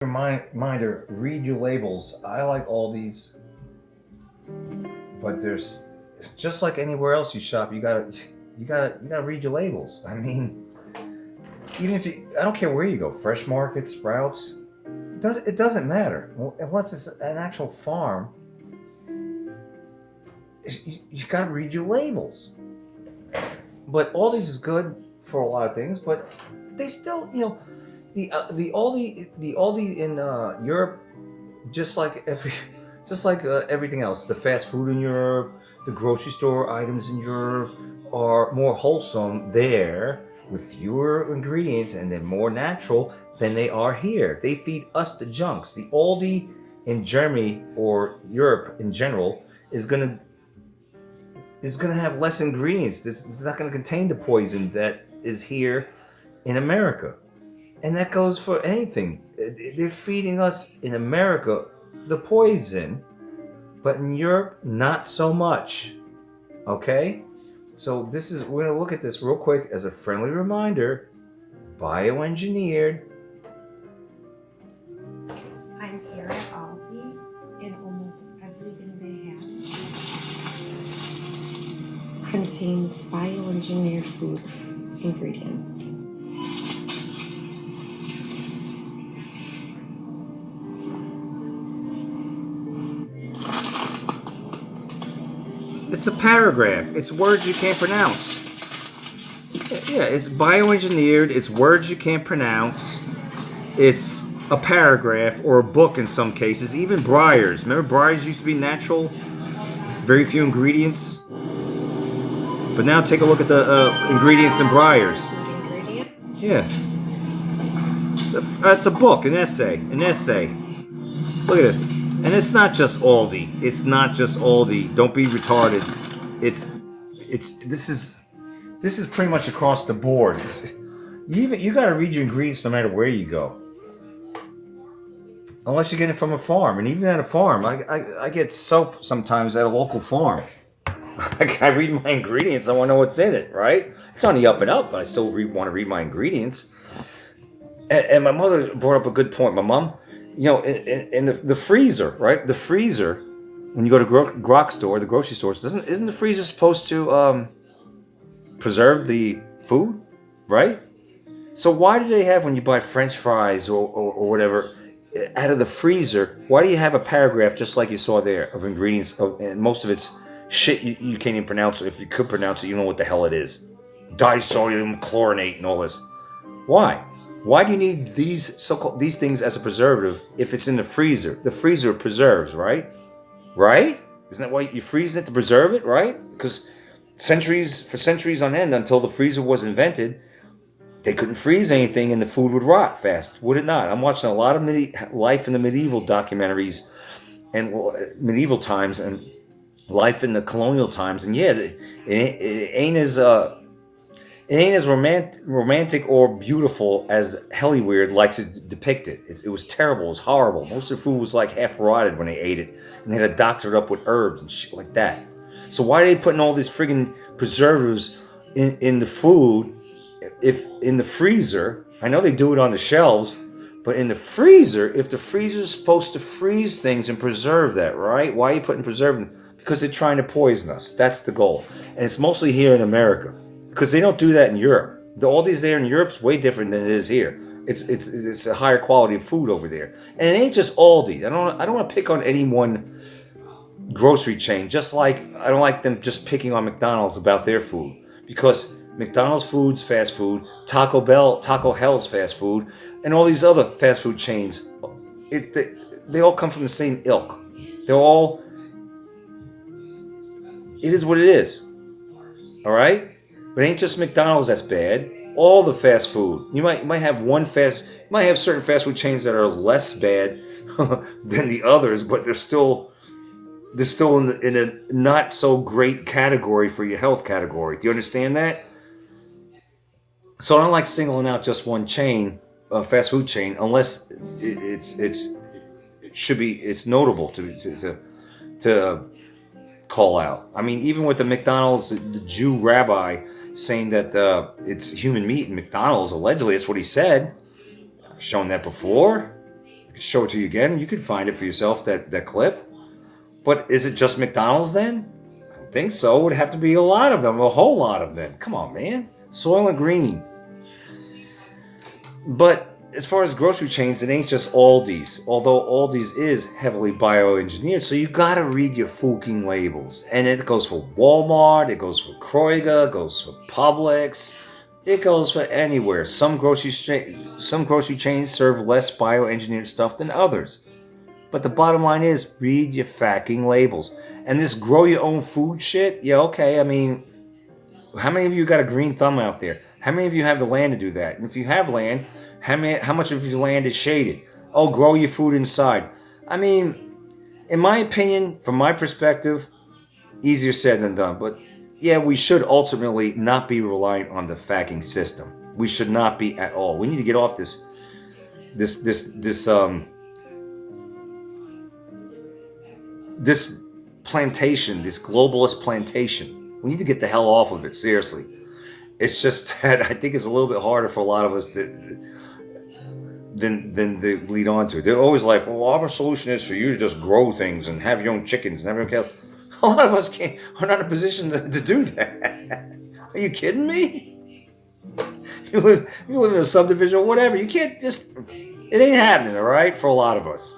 Reminder, read your labels. I like Aldi's, but there's just like anywhere else you shop, you gotta read your labels. I mean, even if I don't care where you go, Fresh Market, Sprouts, it doesn't matter. Well, unless it's an actual farm. You gotta read your labels. But Aldi's is good for a lot of things, but they still, the Aldi in Europe, just like everything else, the fast food in Europe, the grocery store items in Europe are more wholesome there with fewer ingredients and they're more natural than they are here. They feed us the junks. The Aldi in Germany or Europe in general is gonna have less ingredients. It's not gonna contain the poison that is here in America. And that goes for anything. They're feeding us in America the poison, but in Europe, not so much. Okay? So we're gonna look at this real quick as a friendly reminder. Bioengineered. I'm here at Aldi, and almost everything they have contains bioengineered food ingredients. It's a paragraph. It's words you can't pronounce. Yeah, it's bioengineered. It's words you can't pronounce. It's a paragraph or a book in some cases. Even Breyers. Remember Breyers used to be natural? Very few ingredients. But now take a look at the ingredients in Breyers. Yeah. That's a book, an essay. Look at this. And it's not just Aldi. It's not just Aldi. Don't be retarded. It's this is pretty much across the board. You got to read your ingredients no matter where you go. Unless you're getting it from a farm, and even at a farm, I get soap sometimes at a local farm. I read my ingredients. I want to know what's in it, right? It's on the up and up, but I still want to read my ingredients. And my mother brought up a good point. My mom, in the freezer, right? The freezer, when you go to Grok store, the grocery stores, isn't the freezer supposed to preserve the food, right? So why do they have, when you buy French fries or whatever out of the freezer, why do you have a paragraph just like you saw there of ingredients, and most of it's shit you can't even pronounce it. If you could pronounce it, you know what the hell it is. Disodium chlorinate and all this. Why? Why do you need these things as a preservative if it's in the freezer? The freezer preserves, right? Right? Isn't that why you freeze it to preserve it, right? Because for centuries on end, until the freezer was invented, they couldn't freeze anything and the food would rot fast, would it not? I'm watching a lot of life in the medieval documentaries and medieval times and life in the colonial times, and yeah, it ain't as romantic or beautiful as Hollywood likes to depict it. It was terrible. It was horrible. Most of the food was like half rotted when they ate it, and they had to doctor it up with herbs and shit like that. So why are they putting all these friggin' preservatives in the food? If in the freezer, I know they do it on the shelves, but in the freezer, if the freezer is supposed to freeze things and preserve that, right? Why are you putting preserving? Because they're trying to poison us. That's the goal. And it's mostly here in America. Because they don't do that in Europe. All these there in Europe is way different than it is here. It's a higher quality of food over there. And it ain't just Aldi. I don't want to pick on any one grocery chain. Just like I don't like them just picking on McDonald's about their food. Because McDonald's food's fast food, Taco Hell's fast food, and all these other fast food chains, they all come from the same ilk. It is what it is. All right? But it ain't just McDonald's that's bad. All the fast food. You might have certain fast food chains that are less bad than the others, but they're still in a not so great category for your health category. Do you understand that? So I don't like singling out just one chain, fast food chain, unless it's notable to call out. I mean, even with the McDonald's, the Jew rabbi saying that it's human meat in McDonald's, allegedly, that's what he said. I've shown that before. show it to you again. You could find it for yourself, that clip. But is it just McDonald's then? I don't think so. It would have to be a lot of them, a whole lot of them. Come on, man. Soil and Green. But as far as grocery chains, it ain't just Aldi's. Although Aldi's is heavily bioengineered, so you gotta read your fucking labels. And it goes for Walmart, it goes for Kroger, it goes for Publix, it goes for anywhere. Some grocery chains serve less bioengineered stuff than others. But the bottom line is, read your fucking labels. And this grow your own food shit, yeah, okay. I mean, how many of you got a green thumb out there? How many of you have the land to do that? And if you have land, how much of your land is shaded? Oh, grow your food inside. I mean, in my opinion, from my perspective, easier said than done. But yeah, we should ultimately not be reliant on the fucking system. We should not be at all. We need to get off this plantation, this globalist plantation. We need to get the hell off of it, seriously. It's just that I think it's a little bit harder for a lot of us than they lead on to. They're always like, well, our solution is for you to just grow things and have your own chickens and everything else. A lot of us are not in a position to do that. Are you kidding me? You live in a subdivision or whatever. You can't just, it ain't happening, all right, for a lot of us.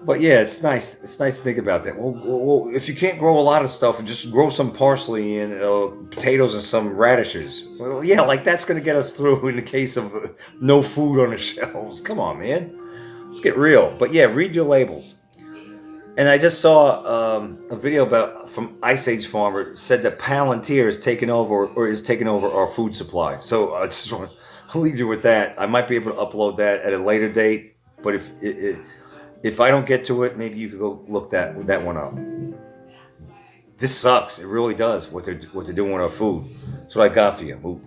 But yeah, it's nice. It's nice to think about that. Well, if you can't grow a lot of stuff and just grow some parsley and potatoes and some radishes, well, yeah, like that's going to get us through in the case of no food on the shelves. Come on, man. Let's get real. But yeah, read your labels. And I just saw a video from Ice Age Farmer said that Palantir is taking over our food supply. So I just want to leave you with that. I might be able to upload that at a later date, but if I don't get to it, maybe you could go look that one up. This sucks. It really does. What they're doing with our food. That's what I got for you. Ooh.